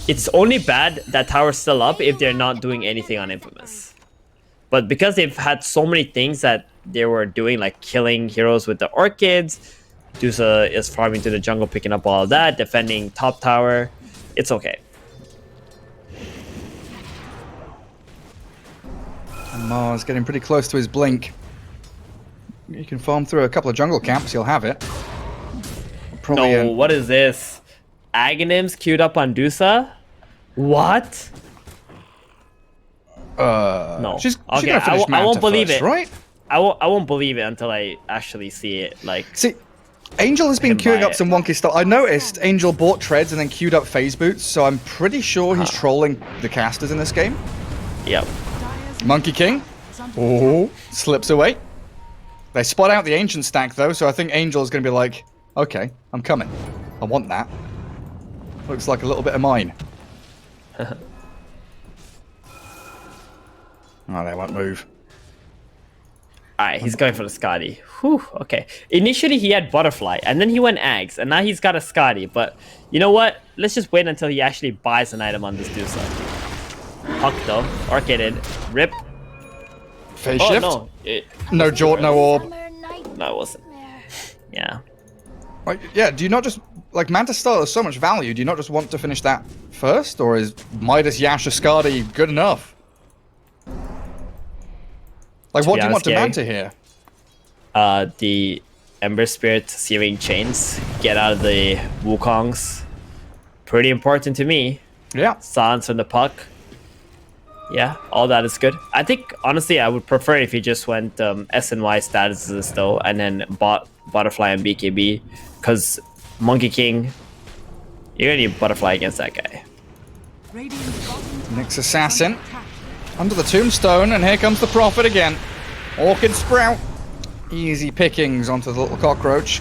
It's only bad that tower's still up if they're not doing anything on Infamous. But because they've had so many things that they were doing, like killing heroes with the Orchids, Dusa is farming to the jungle, picking up all of that, defending top tower. It's okay. And Mars getting pretty close to his blink. You can farm through a couple of jungle camps, you'll have it. Probably No, what is this? Aghanims queued up on Dusa? What? No. She's Okay, gonna finish I won't Manta believe first, it. right? I won't believe it until I actually see it. Like, See, Angel has been can queuing buy up it. some wonky stuff. I noticed Angel bought treads and then queued up phase boots, so I'm pretty sure he's trolling the casters in this game. Yep. Monkey King. Oh, slips away. They spot out the Ancient stack, though, so I think Angel is going to be like, okay, I'm coming. I want that. Looks like a little bit of mine. Oh, they won't move. Alright, he's going for the Scotty. Whew, okay. Initially, he had Butterfly, and then he went Ags, and now he's got a Scotty. But you know what? Let's just wait until he actually buys an item on this Dusa. Puck, though. Arcaded. Rip. Phase Oh, shift. no. No Jort, no Orb. No, it wasn't. Yeah. Like, yeah, do you not just... Like, Manta Star has so much value. Do you not just want to finish that first? Or is Midas, Yasha, Skadi good enough? Like, what do you want to Manta here? The Ember Spirit Searing Chains. Get out of the Wukongs. Pretty important to me. Yeah. Silence from the Puck. Yeah, all that is good. I think, honestly, I would prefer if he just went S and Y statuses, though, and then bought Butterfly and BKB. Because Monkey King, you're going to need Butterfly against that guy. Nyx Assassin. Under the Tombstone, and here comes the Prophet again. Orchid Sprout. Easy pickings onto the little cockroach.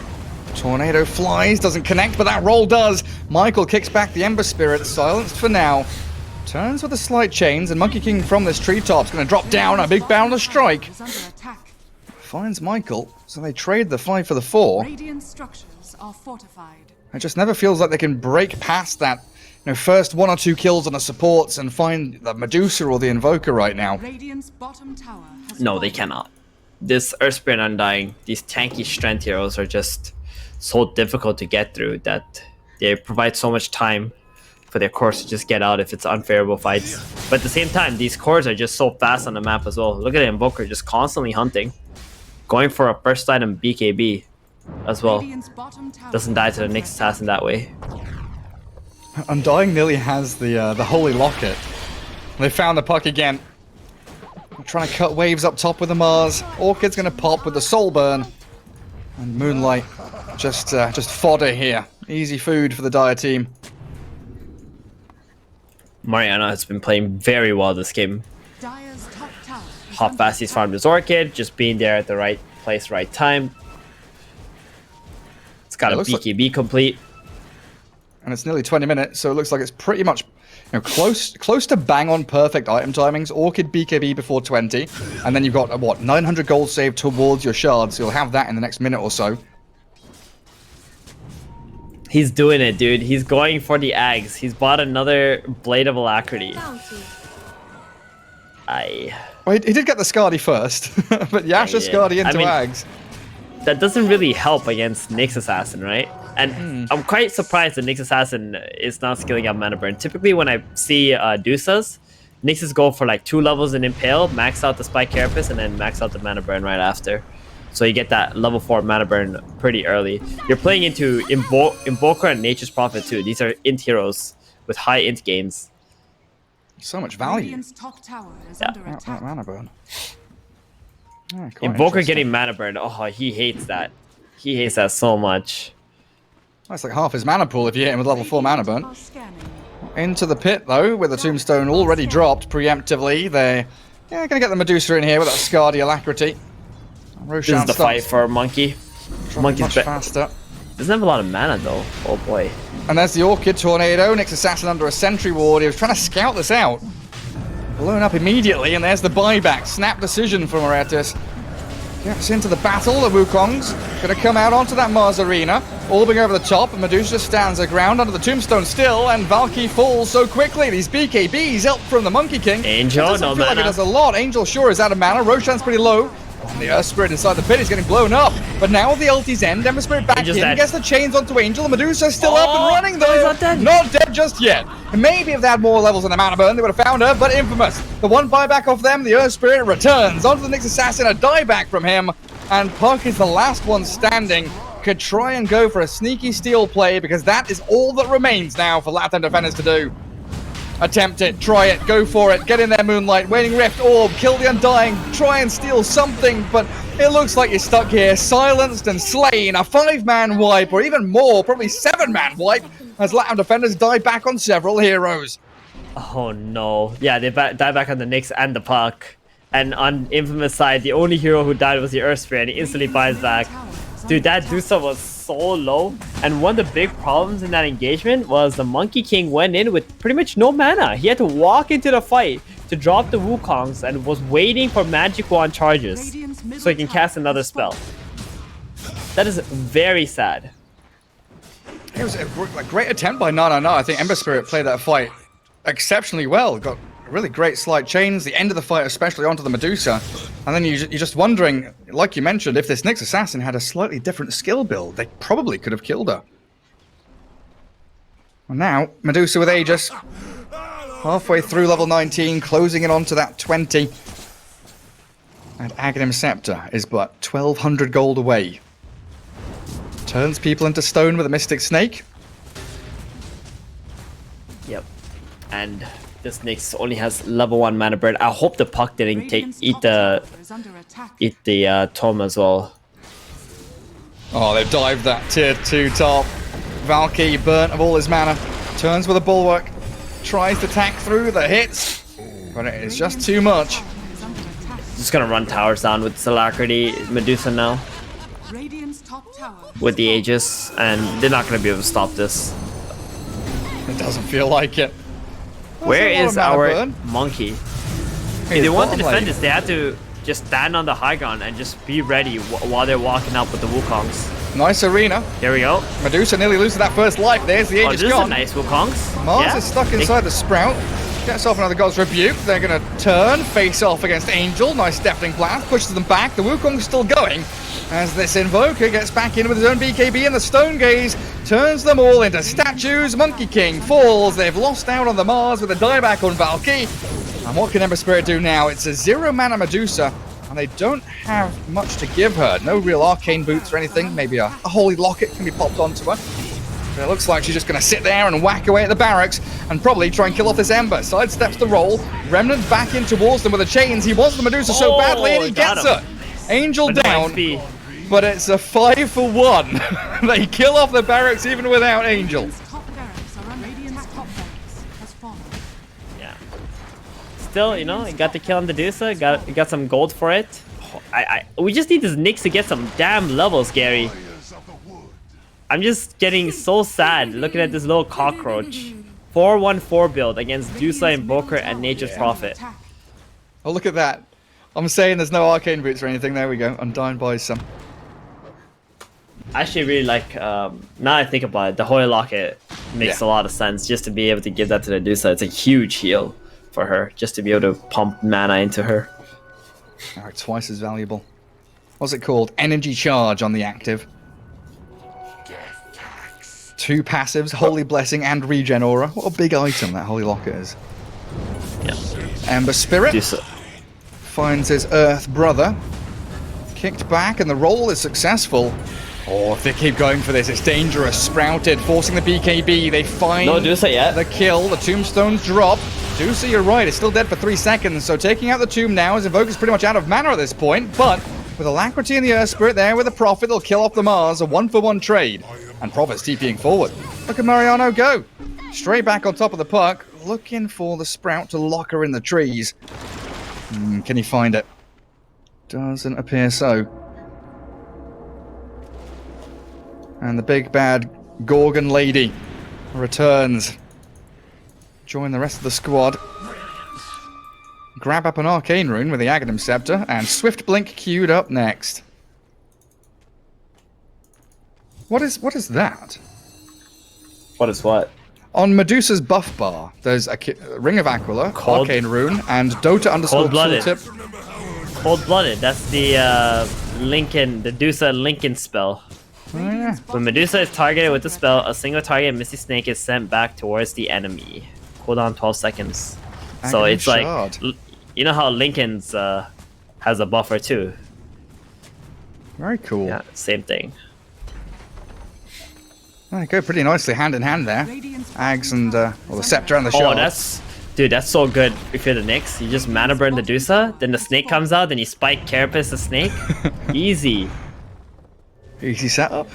Tornado flies, doesn't connect, but that roll does. Michael kicks back the Ember Spirit, silenced for now. Turns with a slight chains, and Monkey King from this treetop's going to drop down a big boundless strike. Finds Michael, so they trade the 5 for the 4. Radiant structures are fortified. It just never feels like they can break past that, first 1 or 2 kills on the supports and find the Medusa or the Invoker right now. Radiant's bottom tower has No, they cannot. This Earth Spirit Undying, these tanky strength heroes are just so difficult to get through that they provide so much time for their cores to just get out if it's unfavorable fights. But at the same time, these cores are just so fast on the map as well. Look at the Invoker just constantly hunting. Going for a first item BKB as well. Doesn't die to the Nyx Assassin that way. Undying nearly has the Holy Locket. They found the Puck again. They're trying to cut waves up top with the Mars. Orchid's going to pop with the Soul Burn. And Moonlight just fodder here. Easy food for the Dire team. Mariana has been playing very well this game. How fast he's farmed his Orchid, just being there at the right place, right time. It's got a BKB complete. And it's nearly 20 minutes, so it looks like it's pretty much close to bang on perfect item timings. Orchid BKB before 20, and then you've got, what, 900 gold saved towards your shards, so you'll have that in the next minute or so. He's doing it, dude. He's going for the Ags. He's bought another Blade of Alacrity. Well, he did get the Skadi first, but Yasha Skadi into Ags. That doesn't really help against Nyx Assassin, right? And I'm quite surprised that Nyx Assassin is not skilling up Mana Burn. Typically, when I see Dusas, Nyxes go for like 2 levels in Impale, max out the Spike Carapace, and then max out the Mana Burn right after. So you get that level 4 Mana Burn pretty early. You're playing into Invoker and Nature's Prophet too. These are int heroes with high int gains. So much value. Top tower is Yeah. under attack. Mana Burn. Oh, Invoker getting Mana Burn. Oh, he hates that. He hates that so much. That's like half his mana pool if you hit him with level 4 Mana Burn. Into the pit, though, with the Tombstone already dropped preemptively. They're going to get the Medusa in here with that Skadi Alacrity. This is the fight for Monkey. Monkey's much faster. Doesn't have a lot of mana, though. Oh, boy. And there's the Orchid Tornado. Nyx Assassin under a Sentry Ward. He was trying to scout this out. Blown up immediately, and there's the buyback. Snap decision from Moretis. Gets into the battle. The Wukong's going to come out onto that Mars Arena. Orbing over the top, and Medusa stands her ground under the Tombstone still, and Valky falls so quickly. These BKBs up from the Monkey King. Angel, no mana. Like it does a lot. Angel sure is out of mana. Roshan's pretty low. And the Earth Spirit inside the pit is getting blown up. But now with the ulti's end, Ember Spirit back in, gets the chains onto Angel. The Medusa's still up and running, though. He's not dead. Not dead just yet. And maybe if they had more levels in the Mana Burn, they would have found her, but infamous. The one buyback off them, the Earth Spirit returns onto the Nyx Assassin, a dieback from him. And Puck is the last one standing. Could try and go for a sneaky steal play, because that is all that remains now for Latam defenders to do. Attempt it, try it, go for it, get in there, Moonlight, Waning Rift, Orb, kill the Undying, try and steal something, but it looks like you're stuck here, silenced and slain. A 5-man wipe, or even more, probably 7-man wipe, as Latam defenders die back on several heroes. Oh no. Yeah, they die back on the Nyx and the Puck. And on Infamous side, the only hero who died was the Earth Spirit, and he instantly buys back. Dude, that Dusa was so low. And one of the big problems in that engagement was the Monkey King went in with pretty much no mana. He had to walk into the fight to drop the Wukongs and was waiting for Magic Wand charges so he can cast another spell. That is very sad. It was a great attempt by Nana. I think Ember Spirit played that fight exceptionally well. Got really great slide chains, the end of the fight especially onto the Medusa. And then you're just wondering, like you mentioned, if this Nyx Assassin had a slightly different skill build, they probably could have killed her. And now, Medusa with Aegis. Halfway through level 19, closing it onto that 20. And Aghanim Scepter is but 1,200 gold away. Turns people into stone with a Mystic Snake. Yep. And this Nyx only has level 1 mana burn. I hope the Puck didn't eat the Tom as well. Oh, they've dived that tier 2 top. Valky burnt of all his mana. Turns with a Bulwark. Tries to tack through the hits. But it is just too much. Just gonna run towers down with Alacrity, Medusa now. With the Aegis, and they're not gonna be able to stop this. It doesn't feel like it. Where is our monkey? If they want to defend lane. this, they have to just stand on the high ground and just be ready while they're walking up with the Wukongs. Nice arena. There we go. Medusa nearly loses that first life. There's the Aegis this gone. is a nice Wukongs. Mars is stuck inside the Sprout. Gets off another God's Rebuke. They're going to turn, face off against Angel. Nice Deafening Blast. Pushes them back. The Wukong's still going. As this Invoker gets back in with his own BKB, and the Stone Gaze turns them all into statues. Monkey King falls. They've lost out on the Mars with a dieback on Valky. And what can Ember Spirit do now? It's a 0 mana Medusa, and they don't have much to give her. No real arcane boots or anything. Maybe a holy locket can be popped onto her. But it looks like she's just going to sit there and whack away at the barracks and probably try and kill off this Ember. Sidesteps the roll. Remnant back in towards them with the chains. He wants the Medusa so badly, and he gets her. Angel down. But it's a 5 for 1. They kill off the barracks even without Angel. Yeah. Still, you know, he got the kill on the Medusa. Got some gold for it. We just need this Nyx to get some damn levels, Gary. I'm just getting so sad looking at this little cockroach. 4-1-4 build against Dusa, Invoker, and Nature's Prophet. Oh, look at that. I'm saying there's no arcane boots or anything. There we go. Undyne buys some. I actually really like, now I think about it, the Holy Locket makes a lot of sense just to be able to give that to the Dusa. It's a huge heal for her, just to be able to pump mana into her. Oh, twice as valuable. What's it called? Energy Charge on the active. 2 passives, Holy Blessing and Regen Aura. What a big item that Holy Locket is. Yeah. Ember Spirit Dusa finds his Earth brother. Kicked back and the roll is successful. Oh, if they keep going for this, it's dangerous. Sprouted, forcing the BKB. They find no Dusa yet. The kill. The tombstones drop. Dusa, you're right, is still dead for 3 seconds. So taking out the tomb now, as Invoker's pretty much out of mana at this point. But with Alacrity and the Earth Spirit there with the Prophet, they'll kill off the Mars. A 1-for-1 trade. And Prophet's TPing forward. Look at Mariano go. Straight back on top of the Puck. Looking for the Sprout to lock her in the trees. Can he find it? Doesn't appear so. And the big bad Gorgon lady returns. Join the rest of the squad. Grab up an arcane rune with the Aghanim Scepter, and Swift Blink queued up next. What is that? What is what? On Medusa's buff bar, there's a Ring of Aquila, arcane rune, and Dota underscore Cold-blooded. tooltip. Cold-blooded. That's the Lincoln, the Dusa Lincoln spell. Oh, yeah. When Medusa is targeted with the spell, a single target Misty Snake is sent back towards the enemy. Cooldown 12 seconds. So Aghanim it's Shard. like, you know how Lincoln's has a buffer too. Very cool. Yeah, same thing. They go pretty nicely hand in hand there. Ags and the Scepter and the Shard. Dude, that's so good if you're the Nyx. You just mana burn the Dusa, then the snake comes out, then you spike Carapace the snake. Easy. Easy setup.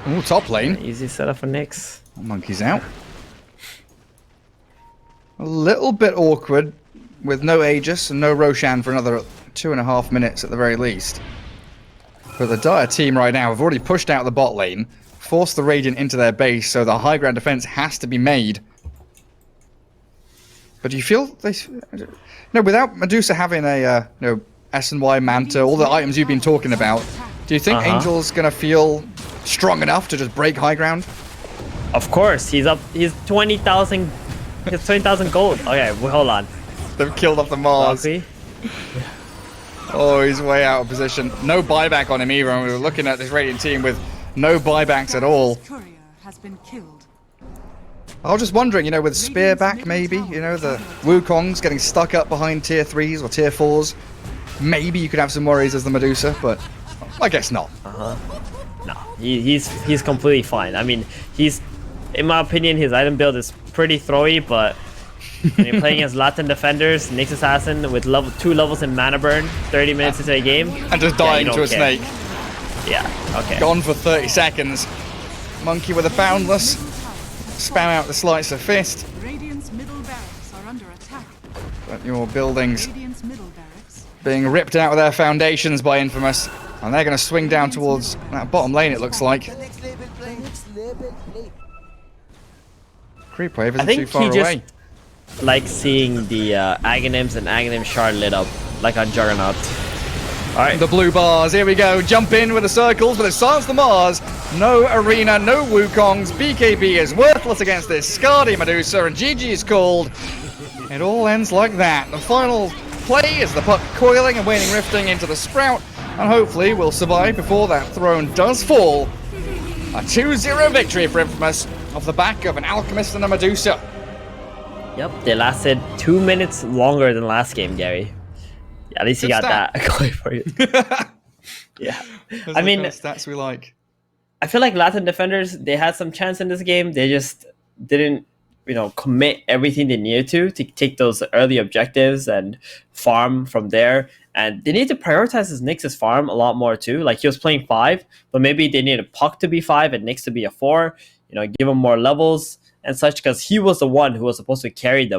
Ooh, top lane. Easy setup for Nyx. Monkey's out. A little bit awkward with no Aegis and no Roshan for another 2.5 minutes at the very least. But the Dire team right now have already pushed out the bot lane, forced the Radiant into their base, so the high ground defense has to be made. But do you feel they... No, without Medusa having a S&Y Manta, all the items you've been talking about, do you think Angel's going to feel strong enough to just break high ground? Of course, he's up. He's 20,000. He's 20,000 gold. Okay, well, hold on. They've killed off the Mars. Valkyrie? Oh, he's way out of position. No buyback on him either. And we were looking at this Radiant team with no buybacks at all. Courier has been killed. I was just wondering, with Spear back maybe, the Wukong's getting stuck up behind tier 3s or tier 4s. Maybe you could have some worries as the Medusa, but I guess not. No, he's completely fine. I mean, in my opinion, his item build is pretty throwy, but when you're playing against Latin defenders, Nyx Assassin with 2 levels in mana burn, 30 minutes into a game, And just dying you to a don't care. snake. Yeah, okay. Gone for 30 seconds. Monkey with a Boundless. Spam out the Slice of Fist. Radiant's middle barracks are under attack. But your buildings Radiant's middle barracks. being ripped out of their foundations by Infamous. And they're going to swing down towards that bottom lane, it looks like. Creep wave I isn't think too far he just away. likes seeing the Aghanims and Aghanim Shard lit up, like on Juggernaut. Alright. The blue bars, here we go. Jump in with the circles, but it silence the Mars. No Arena, no Wukongs. BKB is worthless against this Scardy Medusa, and GG is called. It all ends like that. The final play is the puck coiling and waning rifting into the Sprout, and hopefully we'll survive before that throne does fall. A 2-0 victory for Infamous off the back of an Alchemist and a Medusa. Yep, they lasted 2 minutes longer than last game, Gary. Yeah, at least you Good got stat. that going for you. Yeah. Those I are the mean, kind of stats we like. I feel like Latin defenders, they had some chance in this game. They just didn't, commit everything they needed to take those early objectives and farm from there. And they need to prioritize his Nyx's farm a lot more too. Like he was playing 5, but maybe they needed Puck to be 5 and Nyx to be a 4. Give him more levels and such, because he was the one who was supposed to carry the